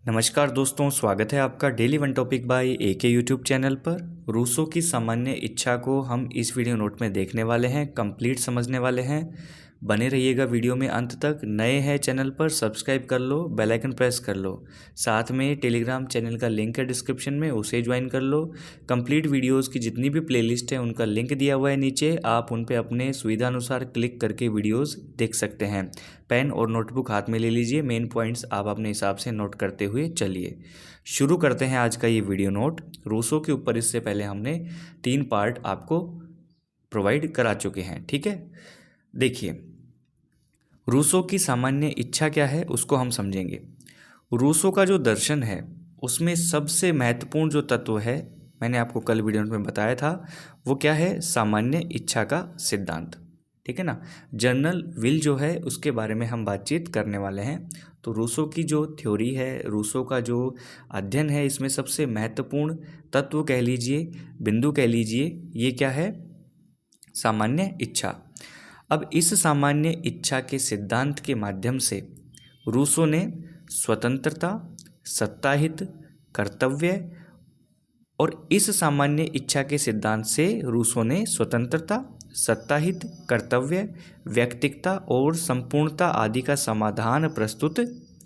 नमस्कार दोस्तों, स्वागत है आपका daily one topic by AK YouTube channel पर। रूसो की सामान्य इच्छा को हम इस वीडियो नोट में देखने वाले हैं, कंप्लीट समझने वाले हैं। बने रहिएगा वीडियो में अंत तक। नए हैं चैनल पर, सब्सक्राइब कर लो, बेल आइकन प्रेस कर लो। साथ में टेलीग्राम चैनल का लिंक है डिस्क्रिप्शन में, उसे ज्वाइन कर लो। कंप्लीट वीडियोस की जितनी भी प्लेलिस्ट है उनका लिंक दिया हुआ है नीचे, आप उन पे अपने सुविधा अनुसार क्लिक करके वीडियोस देख सकते हैं। पेन और नोटबुक हाथ में ले लीजिए, मेन पॉइंट्स आप अपने हिसाब से नोट करते हुए चलिए। शुरू करते हैं आज का ये वीडियो नोट रूसो के ऊपर। इससे पहले हमने 3 पार्ट आपको प्रोवाइड करा चुके हैं, ठीक है। देखिए, रूसो की सामान्य इच्छा क्या है उसको हम समझेंगे। रूसो का जो दर्शन है उसमें सबसे महत्वपूर्ण जो तत्व है, मैंने आपको कल वीडियो में बताया था, वो क्या है? सामान्य इच्छा का सिद्धांत, ठीक है ना। जनरल विल जो है उसके बारे में हम बातचीत करने वाले हैं। तो रूसो की जो थ्योरी है, रूसो का जो अध्ययन है, इसमें सबसे महत्वपूर्ण तत्व कह लीजिए, बिंदु कह लीजिए, ये क्या है? सामान्य इच्छा। अब इस सामान्य इच्छा के सिद्धांत के माध्यम से रूसो ने स्वतंत्रता, सत्ताहित, कर्तव्य, और इस सामान्य इच्छा के सिद्धांत से रूसो ने स्वतंत्रता, सत्ताहित, कर्तव्य, व्यक्तिकता और संपूर्णता आदि का समाधान प्रस्तुत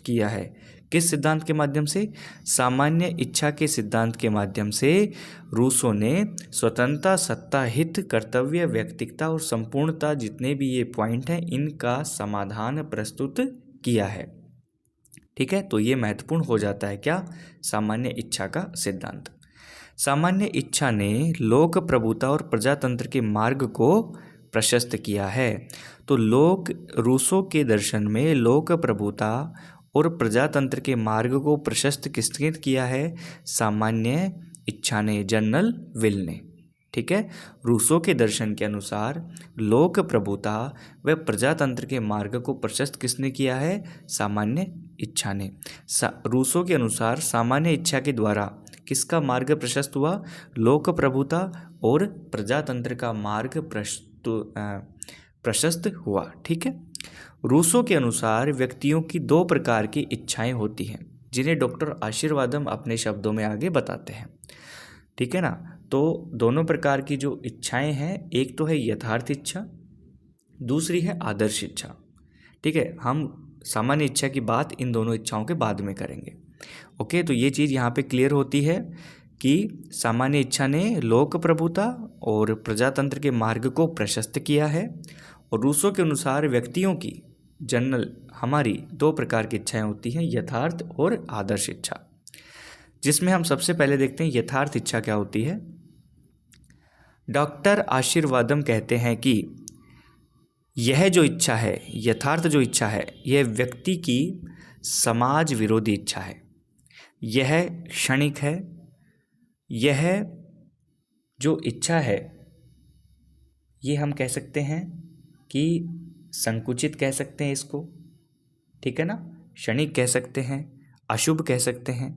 किया है। किस सिद्धांत के माध्यम से? सामान्य इच्छा के सिद्धांत के माध्यम से रूसो ने स्वतंत्रता, सत्ताहित, कर्तव्य, व्यक्तिकता और संपूर्णता, जितने भी ये पॉइंट हैं, इनका समाधान प्रस्तुत किया है, ठीक है। तो ये महत्वपूर्ण हो जाता है क्या? सामान्य इच्छा का सिद्धांत। सामान्य इच्छा ने लोक प्रभुता और प्रजातंत्र के मार्ग को प्रशस्त किया है। तो रूसो के दर्शन में लोक प्रभुता और प्रजातंत्र के मार्ग को प्रशस्त किसने किया है? सामान्य इच्छा ने, जनरल विल ने, ठीक है। रूसो के दर्शन के अनुसार लोक प्रभुता व प्रजातंत्र के मार्ग को प्रशस्त किसने किया है? सामान्य इच्छा ने। रूसो के अनुसार सामान्य इच्छा के द्वारा किसका मार्ग प्रशस्त हुआ? लोक प्रभुता और प्रजातंत्र का मार्ग प्रशस्त हुआ, ठीक है। रूसो के अनुसार व्यक्तियों की 2 प्रकार की इच्छाएं होती हैं, जिन्हें डॉक्टर आशीर्वादम अपने शब्दों में आगे बताते हैं, ठीक है ना। तो दोनों प्रकार की जो इच्छाएं हैं, एक तो है यथार्थ इच्छा, दूसरी है आदर्श इच्छा, ठीक है। हम सामान्य इच्छा की बात इन दोनों इच्छाओं के बाद में करेंगे, ओके। तो ये चीज़ यहाँ पे क्लियर होती है कि सामान्य इच्छा ने लोक प्रभुता और प्रजातंत्र के मार्ग को प्रशस्त किया है। और रूसो के अनुसार व्यक्तियों की जनरल हमारी 2 प्रकार की इच्छाएं होती हैं, यथार्थ और आदर्श इच्छा, जिसमें हम सबसे पहले देखते हैं यथार्थ इच्छा क्या होती है। डॉक्टर आशीर्वादम कहते हैं कि यह जो इच्छा है, यथार्थ जो इच्छा है, यह व्यक्ति की समाज विरोधी इच्छा है। यह क्षणिक है। यह जो इच्छा है, ये हम कह सकते हैं कि संकुचित कह सकते हैं इसको, ठीक है ना। क्षणिक कह सकते हैं, अशुभ कह सकते हैं।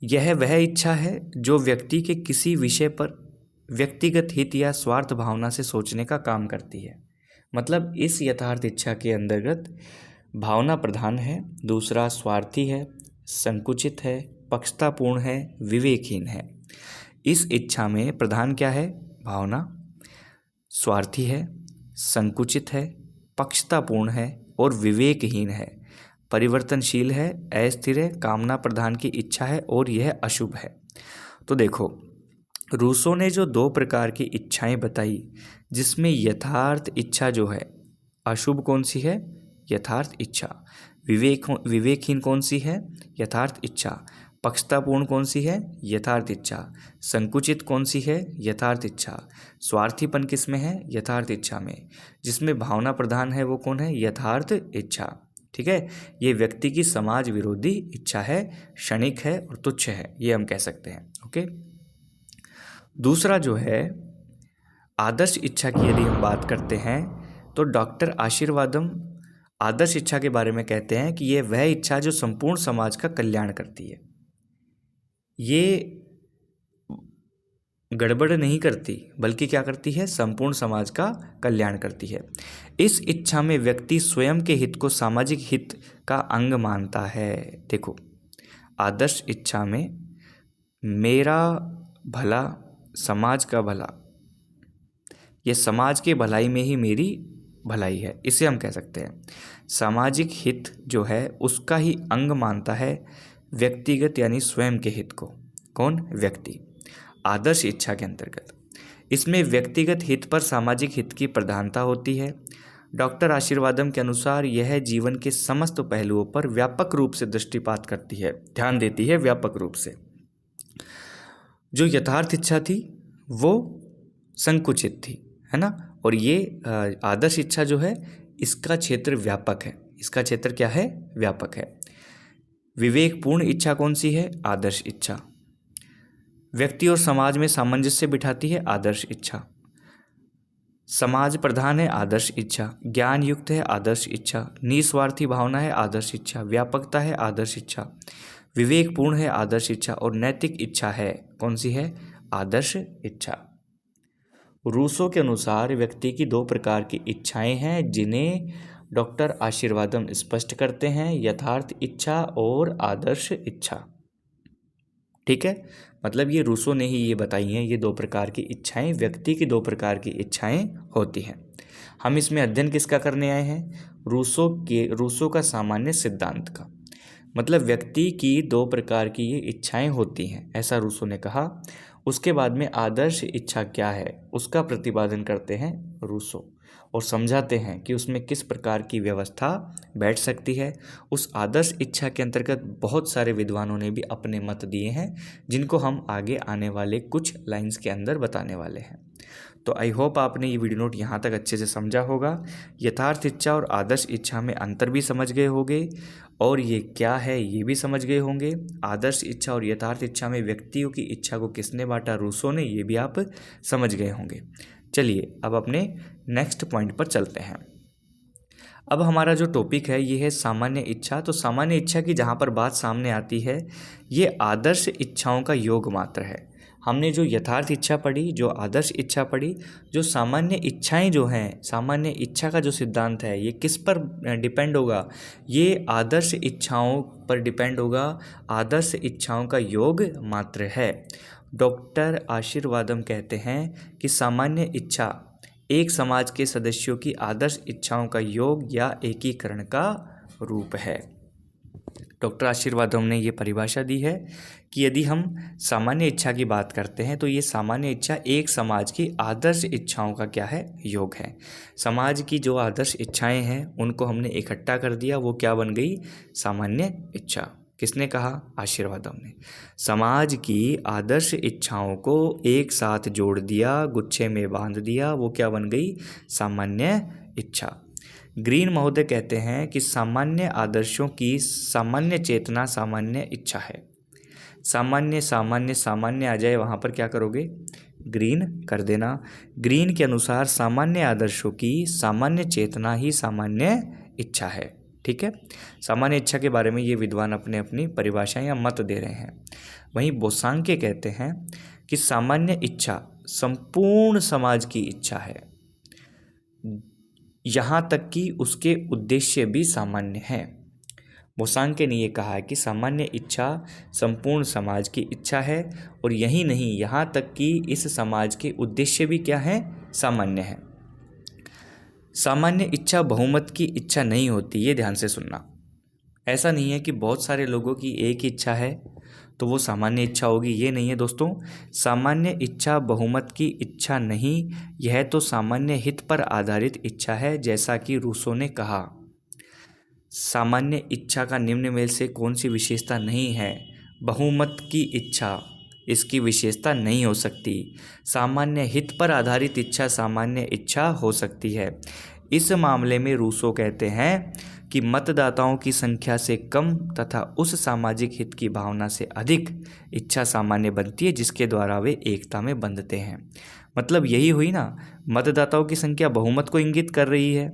यह वह इच्छा है जो व्यक्ति के किसी विषय पर व्यक्तिगत हित या स्वार्थ भावना से सोचने का काम करती है। मतलब इस यथार्थ इच्छा के अंतर्गत भावना प्रधान है, दूसरा स्वार्थी है, संकुचित है, पक्षतापूर्ण है, विवेकहीन है। इस इच्छा में प्रधान क्या है? भावना, स्वार्थी है, संकुचित है, पक्षतापूर्ण है और विवेकहीन है, परिवर्तनशील है, अस्थिर है, कामना प्रधान की इच्छा है और यह अशुभ है। तो देखो, रूसो ने जो 2 प्रकार की इच्छाएं बताई, जिसमें यथार्थ इच्छा जो है अशुभ कौन सी है? यथार्थ इच्छा। विवेकहीन कौन सी है? यथार्थ इच्छा। पक्षतापूर्ण कौन सी है? यथार्थ इच्छा। संकुचित कौन सी है? यथार्थ इच्छा। स्वार्थीपन किस में है? यथार्थ इच्छा में। जिसमें भावना प्रधान है वो कौन है? यथार्थ इच्छा, ठीक है। ये व्यक्ति की समाज विरोधी इच्छा है, क्षणिक है और तुच्छ है, ये हम कह सकते हैं, ओके। दूसरा जो है आदर्श इच्छा की यदि हम बात करते हैं, तो डॉक्टर आशीर्वादम आदर्श इच्छा के बारे में कहते हैं कि ये वह इच्छा जो संपूर्ण समाज का कल्याण करती है। ये गड़बड़ नहीं करती बल्कि क्या करती है, संपूर्ण समाज का कल्याण करती है। इस इच्छा में व्यक्ति स्वयं के हित को सामाजिक हित का अंग मानता है। देखो, आदर्श इच्छा में मेरा भला, समाज का भला, यह समाज के भलाई में ही मेरी भलाई है, इसे हम कह सकते हैं। सामाजिक हित जो है उसका ही अंग मानता है व्यक्तिगत यानी स्वयं के हित को। कौन? व्यक्ति। आदर्श इच्छा के अंतर्गत इसमें व्यक्तिगत हित पर सामाजिक हित की प्रधानता होती है। डॉक्टर आशीर्वादम के अनुसार यह जीवन के समस्त पहलुओं पर व्यापक रूप से दृष्टिपात करती है, ध्यान देती है व्यापक रूप से। जो यथार्थ इच्छा थी वो संकुचित थी, है ना, और ये आदर्श इच्छा जो है इसका क्षेत्र व्यापक है। इसका क्षेत्र क्या है? व्यापक है। विवेकपूर्ण इच्छा कौन सी है? आदर्श इच्छा। व्यक्ति और समाज में सामंजस्य बिठाती है, आदर्श इच्छा। समाज प्रधान है, आदर्श इच्छा। ज्ञान युक्त है, आदर्श इच्छा। निस्वार्थी भावना है, आदर्श इच्छा। व्यापकता है, आदर्श इच्छा। विवेकपूर्ण है, आदर्श इच्छा। और नैतिक इच्छा है, कौन सी है? आदर्श इच्छा। रूसो के अनुसार व्यक्ति की दो प्रकार की इच्छाएं हैं जिन्हें डॉक्टर आशीर्वादम स्पष्ट करते हैं, यथार्थ इच्छा और आदर्श इच्छा। ठीक है, मतलब ये रूसो ने ही ये बताई हैं, ये दो प्रकार की इच्छाएं, व्यक्ति की दो प्रकार की इच्छाएं होती हैं। हम इसमें अध्ययन किसका करने आए हैं? रूसो का सामान्य सिद्धांत का। मतलब व्यक्ति की दो प्रकार की ये इच्छाएं होती हैं, ऐसा रूसो ने कहा। उसके बाद में आदर्श इच्छा क्या है उसका प्रतिपादन करते हैं रूसो, और समझाते हैं कि उसमें किस प्रकार की व्यवस्था बैठ सकती है। उस आदर्श इच्छा के अंतर्गत बहुत सारे विद्वानों ने भी अपने मत दिए हैं, जिनको हम आगे आने वाले कुछ लाइंस के अंदर बताने वाले हैं। तो आई होप आपने ये वीडियो नोट यहाँ तक अच्छे से समझा होगा। यथार्थ इच्छा और आदर्श इच्छा में अंतर भी समझ गए होंगे, और ये क्या है ये भी समझ गए होंगे। आदर्श इच्छा और यथार्थ इच्छा में व्यक्तियों की इच्छा को किसने बांटा? रूसो ने, ये भी आप समझ गए होंगे। चलिए अब अपने नेक्स्ट पॉइंट पर चलते हैं। अब हमारा जो टॉपिक है ये है सामान्य इच्छा। तो सामान्य इच्छा की जहाँ पर बात सामने आती है, ये आदर्श इच्छाओं का योग मात्र है। हमने जो यथार्थ इच्छा पढ़ी, जो आदर्श इच्छा पढ़ी, जो सामान्य इच्छाएं जो हैं, सामान्य इच्छा का जो सिद्धांत है ये किस पर डिपेंड होगा? ये आदर्श इच्छाओं पर डिपेंड होगा। आदर्श इच्छाओं का योग मात्र है। डॉक्टर आशीर्वादम कहते हैं कि सामान्य इच्छा एक समाज के सदस्यों की आदर्श इच्छाओं का योग या एकीकरण का रूप है। डॉक्टर आशीर्वादम ने ये परिभाषा दी है कि यदि हम सामान्य इच्छा की बात करते हैं तो ये सामान्य इच्छा एक समाज की आदर्श इच्छाओं का क्या है? योग है। समाज की जो आदर्श इच्छाएं हैं उनको हमने इकट्ठा कर दिया, वो क्या बन गई? सामान्य इच्छा। किसने कहा? आशीर्वादम ने। समाज की आदर्श इच्छाओं को एक साथ जोड़ दिया, गुच्छे में बांध दिया, वो क्या बन गई? सामान्य इच्छा। ग्रीन महोदय कहते हैं कि सामान्य आदर्शों की सामान्य चेतना सामान्य इच्छा है। सामान्य सामान्य सामान्य आ जाए वहाँ पर क्या करोगे? ग्रीन कर देना। ग्रीन के अनुसार सामान्य आदर्शों की सामान्य चेतना ही सामान्य इच्छा है। ठीक है, सामान्य इच्छा के बारे में ये विद्वान अपनी परिभाषाएं या मत दे रहे हैं। वहीं बोसांके कहते हैं कि सामान्य इच्छा संपूर्ण समाज की इच्छा है, यहाँ तक कि उसके उद्देश्य भी सामान्य हैं। बोसांके ने ये कहा है कि सामान्य इच्छा संपूर्ण समाज की इच्छा है, और यही नहीं, यहाँ तक कि इस समाज के उद्देश्य भी क्या है? सामान्य है। सामान्य इच्छा बहुमत की इच्छा नहीं होती, ये ध्यान से सुनना। ऐसा नहीं है कि बहुत सारे लोगों की एक ही इच्छा है तो वो सामान्य इच्छा होगी, ये नहीं है दोस्तों। सामान्य इच्छा बहुमत की इच्छा नहीं, यह तो सामान्य हित पर आधारित इच्छा है। जैसा कि रूसो ने कहा, सामान्य इच्छा का निम्न में से कौन सी विशेषता नहीं है? बहुमत की इच्छा, इसकी विशेषता नहीं हो सकती। सामान्य हित पर आधारित इच्छा सामान्य इच्छा हो सकती है। इस मामले में रूसो कहते हैं कि मतदाताओं की संख्या से कम तथा उस सामाजिक हित की भावना से अधिक इच्छा सामान्य बनती है जिसके द्वारा वे एकता में बंधते हैं। मतलब यही हुई ना, मतदाताओं की संख्या बहुमत को इंगित कर रही है,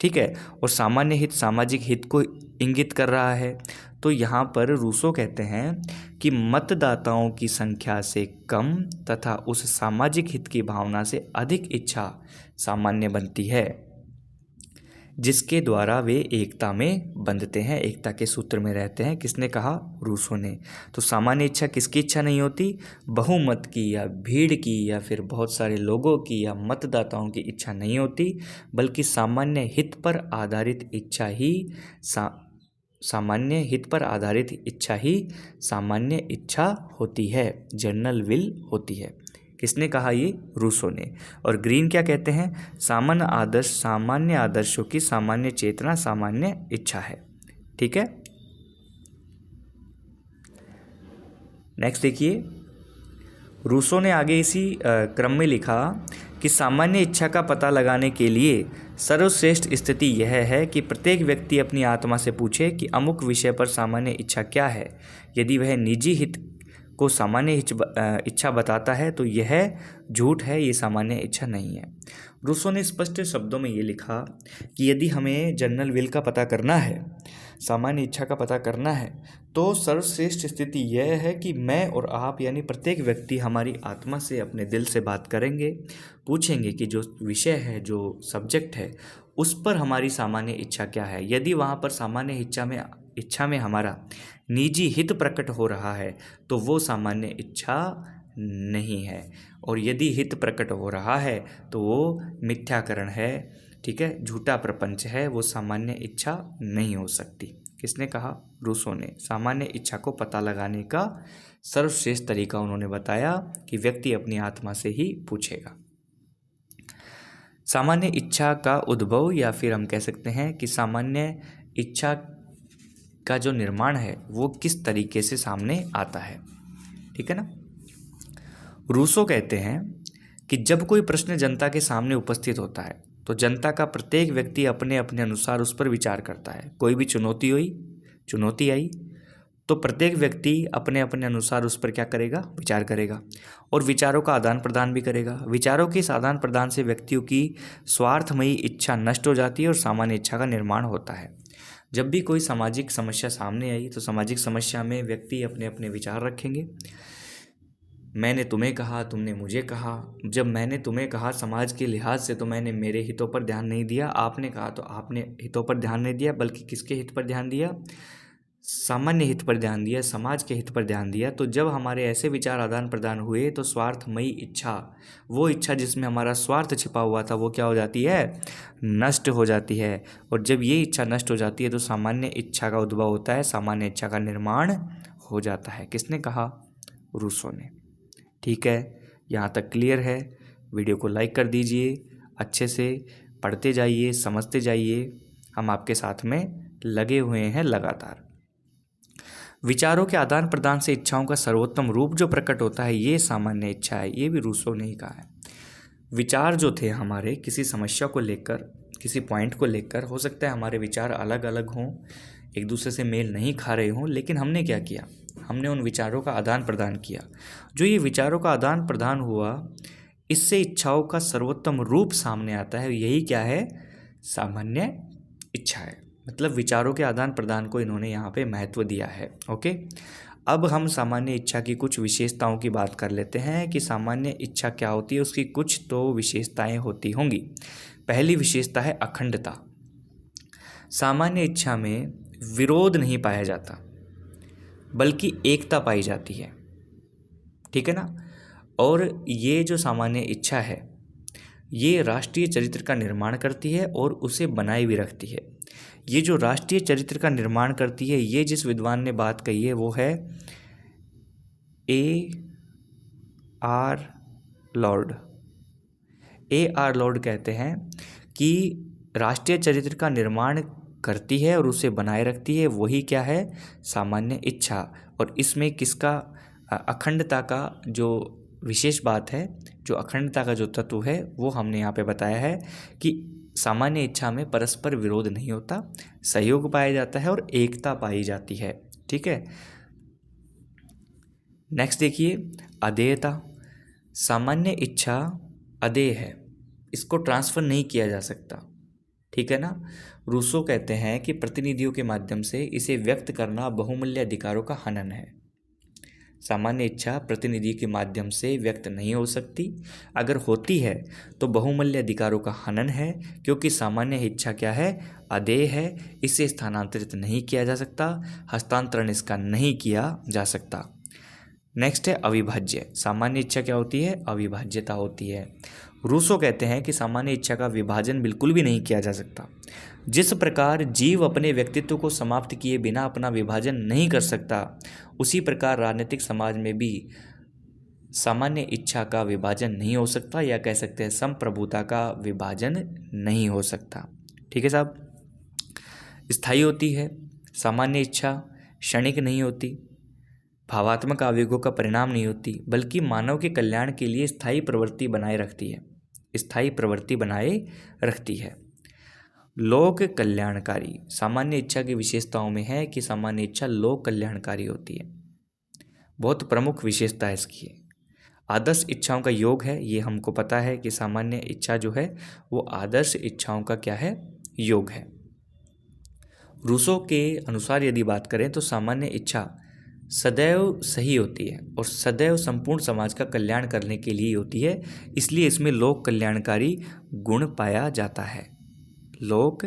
ठीक है, और सामान्य हित सामाजिक हित को इंगित कर रहा है। तो यहाँ पर रूसो कहते हैं कि मतदाताओं की संख्या से कम तथा उस सामाजिक हित की भावना से अधिक इच्छा सामान्य बनती है, जिसके द्वारा वे एकता में बंधते हैं, एकता के सूत्र में रहते हैं। किसने कहा? रूसो ने। तो सामान्य इच्छा किसकी इच्छा नहीं होती? बहुमत की या भीड़ की या फिर बहुत सारे लोगों की या मतदाताओं की इच्छा नहीं होती, बल्कि सामान्य हित पर आधारित इच्छा ही सामान्य हित पर आधारित इच्छा ही सामान्य इच्छा होती है, जनरल विल होती है। किसने कहा? ये रूसो ने। और ग्रीन क्या कहते हैं? सामान्य आदर्शों की सामान्य चेतना सामान्य इच्छा है। ठीक है, नेक्स्ट देखिए, रूसो ने आगे इसी क्रम में लिखा कि सामान्य इच्छा का पता लगाने के लिए सर्वश्रेष्ठ स्थिति यह है कि प्रत्येक व्यक्ति अपनी आत्मा से पूछे कि अमुक विषय पर सामान्य इच्छा क्या है। यदि वह निजी हित को सामान्य इच्छा बताता है तो यह झूठ है, ये सामान्य इच्छा नहीं है। रूसो ने स्पष्ट शब्दों में ये लिखा कि यदि हमें जनरल विल का पता करना है, सामान्य इच्छा का पता करना है, तो सर्वश्रेष्ठ स्थिति यह है कि मैं और आप यानी प्रत्येक व्यक्ति हमारी आत्मा से, अपने दिल से बात करेंगे, पूछेंगे कि जो विषय है, जो सब्जेक्ट है, उस पर हमारी सामान्य इच्छा क्या है। यदि वहाँ पर सामान्य इच्छा में हमारा निजी हित प्रकट हो रहा है तो वो सामान्य इच्छा नहीं है, और यदि हित प्रकट हो रहा है तो वो मिथ्याकरण है। ठीक है, झूठा प्रपंच है, वो सामान्य इच्छा नहीं हो सकती। किसने कहा? रूसो ने। सामान्य इच्छा को पता लगाने का सर्वश्रेष्ठ तरीका उन्होंने बताया कि व्यक्ति अपनी आत्मा से ही पूछेगा। सामान्य इच्छा का उद्भव, या फिर हम कह सकते हैं कि सामान्य इच्छा का जो निर्माण है वो किस तरीके से सामने आता है। ठीक है ना। रूसो कहते हैं कि जब कोई प्रश्न जनता के सामने उपस्थित होता है तो जनता का प्रत्येक व्यक्ति अपने अपने अनुसार उस पर विचार करता है। कोई भी चुनौती आई तो प्रत्येक व्यक्ति अपने अपने अनुसार उस पर क्या करेगा? विचार करेगा, और विचारों का आदान प्रदान भी करेगा। विचारों के इस आदान प्रदान से व्यक्तियों की स्वार्थमयी इच्छा नष्ट हो जाती है और सामान्य इच्छा का निर्माण होता है। जब भी कोई सामाजिक समस्या सामने आई तो सामाजिक समस्या में व्यक्ति अपने अपने विचार रखेंगे। मैंने तुम्हें कहा, तुमने मुझे कहा। जब मैंने तुम्हें कहा समाज के लिहाज से तो मैंने मेरे हितों पर ध्यान नहीं दिया, आपने कहा तो आपने हितों पर ध्यान नहीं दिया, बल्कि किसके हित पर ध्यान दिया? सामान्य हित पर ध्यान दिया, समाज के हित पर ध्यान दिया। तो जब हमारे ऐसे विचार आदान प्रदान हुए तो स्वार्थमयी इच्छा, वो इच्छा जिसमें हमारा स्वार्थ छिपा हुआ था, वो क्या हो जाती है? नष्ट हो जाती है। और जब ये इच्छा नष्ट हो जाती है तो सामान्य इच्छा का उद्भव होता है, सामान्य इच्छा का निर्माण हो जाता है। किसने कहा? रूसो ने। ठीक है, यहाँ तक क्लियर है। वीडियो को लाइक कर दीजिए, अच्छे से पढ़ते जाइए, समझते जाइए। हम आपके साथ में लगे हुए हैं लगातार। विचारों के आदान प्रदान से इच्छाओं का सर्वोत्तम रूप जो प्रकट होता है, ये सामान्य इच्छा है। ये भी रूसो ने ही कहा है। विचार जो थे हमारे किसी समस्या को लेकर, किसी पॉइंट को लेकर, हो सकता है हमारे विचार अलग अलग हों, एक दूसरे से मेल नहीं खा रहे हों, लेकिन हमने क्या किया? हमने उन विचारों का आदान प्रदान किया। जो ये विचारों का आदान प्रदान हुआ, इससे इच्छाओं का सर्वोत्तम रूप सामने आता है। यही क्या है? सामान्य इच्छा है। मतलब विचारों के आदान प्रदान को इन्होंने यहाँ पे महत्व दिया है। ओके, अब हम सामान्य इच्छा की कुछ विशेषताओं की बात कर लेते हैं कि सामान्य इच्छा क्या होती है। उसकी कुछ तो विशेषताएं होती होंगी। पहली विशेषता है अखंडता। सामान्य इच्छा में विरोध नहीं पाया जाता, बल्कि एकता पाई जाती है। ठीक है ना। और ये जो सामान्य इच्छा है, ये राष्ट्रीय चरित्र का निर्माण करती है और उसे बनाए भी रखती है। ये जो राष्ट्रीय चरित्र का निर्माण करती है, ये जिस विद्वान ने बात कही है वो है A.R. लॉर्ड। A.R. लॉर्ड कहते हैं कि राष्ट्रीय चरित्र का निर्माण करती है और उसे बनाए रखती है, वही क्या है? सामान्य इच्छा। और इसमें किसका? अखंडता का जो विशेष बात है, जो अखंडता का जो तत्व है, वो हमने यहाँ पे बताया है कि सामान्य इच्छा में परस्पर विरोध नहीं होता, सहयोग पाया जाता है और एकता पाई जाती है। ठीक है, नेक्स्ट देखिए, अदेयता। सामान्य इच्छा अदेय है, इसको ट्रांसफ़र नहीं किया जा सकता। ठीक है ना। रूसो कहते हैं कि प्रतिनिधियों के माध्यम से इसे व्यक्त करना बहुमूल्य अधिकारों का हनन है। सामान्य इच्छा प्रतिनिधि के माध्यम से व्यक्त नहीं हो सकती। अगर होती है तो बहुमूल्य अधिकारों का हनन है, क्योंकि सामान्य इच्छा क्या है, अदेय है, इसे स्थानांतरित नहीं किया जा सकता, हस्तांतरण इसका नहीं किया जा सकता। नेक्स्ट है अविभाज्य। सामान्य इच्छा क्या होती है, अविभाज्यता होती है। रूसो कहते हैं कि सामान्य इच्छा का विभाजन बिल्कुल भी नहीं किया जा सकता। जिस प्रकार जीव अपने व्यक्तित्व को समाप्त किए बिना अपना विभाजन नहीं कर सकता, उसी प्रकार राजनीतिक समाज में भी सामान्य इच्छा का विभाजन नहीं हो सकता, या कह सकते हैं संप्रभुता का विभाजन नहीं हो सकता। ठीक है साहब। स्थायी होती है सामान्य इच्छा, क्षणिक नहीं होती, भावात्मक आवेगों का परिणाम नहीं होती, बल्कि मानव के कल्याण के लिए स्थायी प्रवृत्ति बनाए रखती है, स्थायी प्रवृत्ति बनाए रखती है। लोक कल्याणकारी। सामान्य इच्छा की विशेषताओं में है कि सामान्य इच्छा लोक कल्याणकारी होती है, बहुत प्रमुख विशेषता है इसकी। आदर्श इच्छाओं का योग है, ये हमको पता है कि सामान्य इच्छा जो है वो आदर्श इच्छाओं का क्या है, योग है। रूसो के अनुसार यदि बात करें तो सामान्य इच्छा सदैव सही होती है और सदैव संपूर्ण समाज का कल्याण करने के लिए होती है, इसलिए इसमें लोक कल्याणकारी गुण पाया जाता है। लोक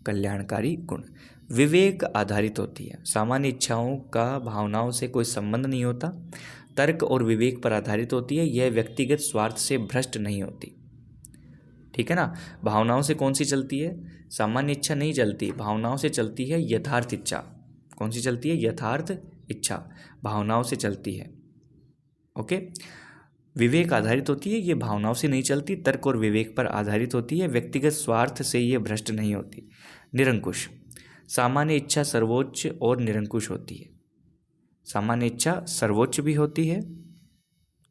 कल्याणकारी गुण। विवेक आधारित होती है। सामान्य इच्छाओं का भावनाओं से कोई संबंध नहीं होता, तर्क और विवेक पर आधारित होती है। यह व्यक्तिगत स्वार्थ से भ्रष्ट नहीं होती। ठीक है ना। भावनाओं से कौन सी चलती है, सामान्य इच्छा नहीं चलती, भावनाओं से चलती है यथार्थ इच्छा। कौन सी चलती है, यथार्थ इच्छा भावनाओं से चलती है। ओके। विवेक आधारित होती है, ये भावनाओं से नहीं चलती, तर्क और विवेक पर आधारित होती है, व्यक्तिगत स्वार्थ से ये भ्रष्ट नहीं होती। निरंकुश। सामान्य इच्छा सर्वोच्च और निरंकुश होती है। सामान्य इच्छा सर्वोच्च भी होती है,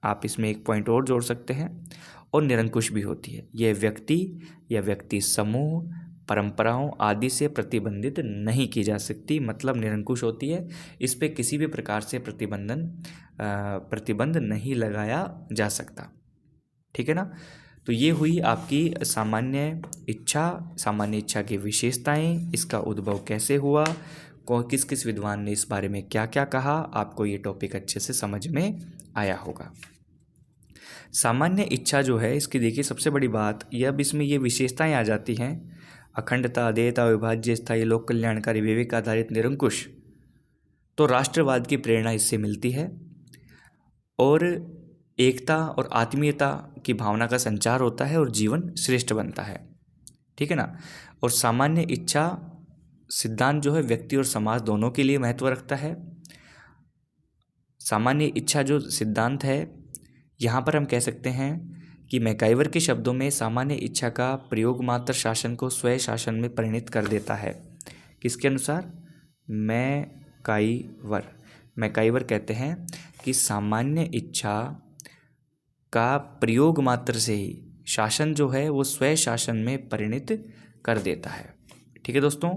आप इसमें एक पॉइंट और जोड़ सकते हैं, और निरंकुश भी होती है। यह व्यक्ति या व्यक्ति समूह, परंपराओं आदि से प्रतिबंधित नहीं की जा सकती, मतलब निरंकुश होती है, इस पे किसी भी प्रकार से प्रतिबंध नहीं लगाया जा सकता। ठीक है ना। तो ये हुई आपकी सामान्य इच्छा की विशेषताएं, इसका उद्भव कैसे हुआ, किस किस विद्वान ने इस बारे में क्या क्या कहा, आपको ये टॉपिक अच्छे से समझ में आया होगा। सामान्य इच्छा जो है इसकी देखिए सबसे बड़ी बात, ये अब इसमें ये विशेषताएं आ जाती हैं, अखंडता, अदेयता, विभाज्य, स्थायी, लोक कल्याणकारी, विवेक आधारित, निरंकुश। तो राष्ट्रवाद की प्रेरणा इससे मिलती है और एकता और आत्मीयता की भावना का संचार होता है और जीवन श्रेष्ठ बनता है। ठीक है ना। और सामान्य इच्छा सिद्धांत जो है व्यक्ति और समाज दोनों के लिए महत्व रखता है। सामान्य इच्छा जो सिद्धांत है, यहाँ पर हम कह सकते हैं कि मैकाइवर के शब्दों में सामान्य इच्छा का प्रयोग मात्र शासन को स्वय शासन में परिणत कर देता है। किसके अनुसार, मैकाइवर कहते हैं कि सामान्य इच्छा का प्रयोग मात्र से ही शासन जो है वो स्वय शासन में परिणत कर देता है। ठीक है दोस्तों,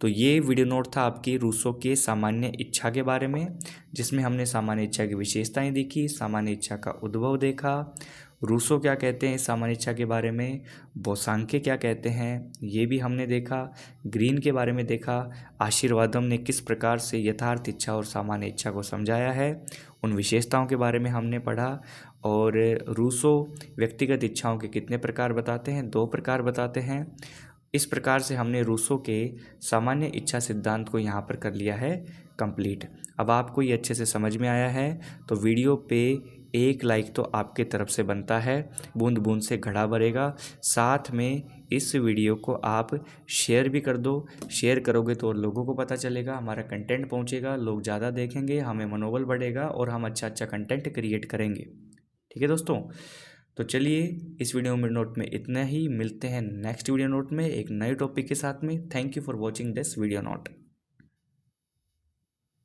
तो ये वीडियो नोट था आपकी रूसो के सामान्य इच्छा के बारे में, जिसमें हमने सामान्य इच्छा की विशेषताएं देखी, सामान्य इच्छा का उद्भव देखा, रूसो क्या कहते हैं सामान्य इच्छा के बारे में, बोसांके क्या कहते हैं ये भी हमने देखा, ग्रीन के बारे में देखा, आशीर्वादम ने किस प्रकार से यथार्थ इच्छा और सामान्य इच्छा को समझाया है, उन विशेषताओं के बारे में हमने पढ़ा। और रूसो व्यक्तिगत इच्छाओं के कितने प्रकार बताते हैं, 2 प्रकार बताते हैं। इस प्रकार से हमने रूसो के सामान्य इच्छा सिद्धांत को यहाँ पर कर लिया है कंप्लीट। अब आपको ये अच्छे से समझ में आया है तो वीडियो पे एक लाइक तो आपके तरफ से बनता है, बूंद बूंद से घड़ा भरेगा। साथ में इस वीडियो को आप शेयर भी कर दो, शेयर करोगे तो और लोगों को पता चलेगा, हमारा कंटेंट पहुँचेगा, लोग ज़्यादा देखेंगे, हमें मनोबल बढ़ेगा और हम अच्छा कंटेंट क्रिएट करेंगे। ठीक है दोस्तों, तो चलिए इस वीडियो में नोट में इतना ही, मिलते हैं नेक्स्ट वीडियो नोट में एक नए टॉपिक के साथ में। Thank you for watching this video note.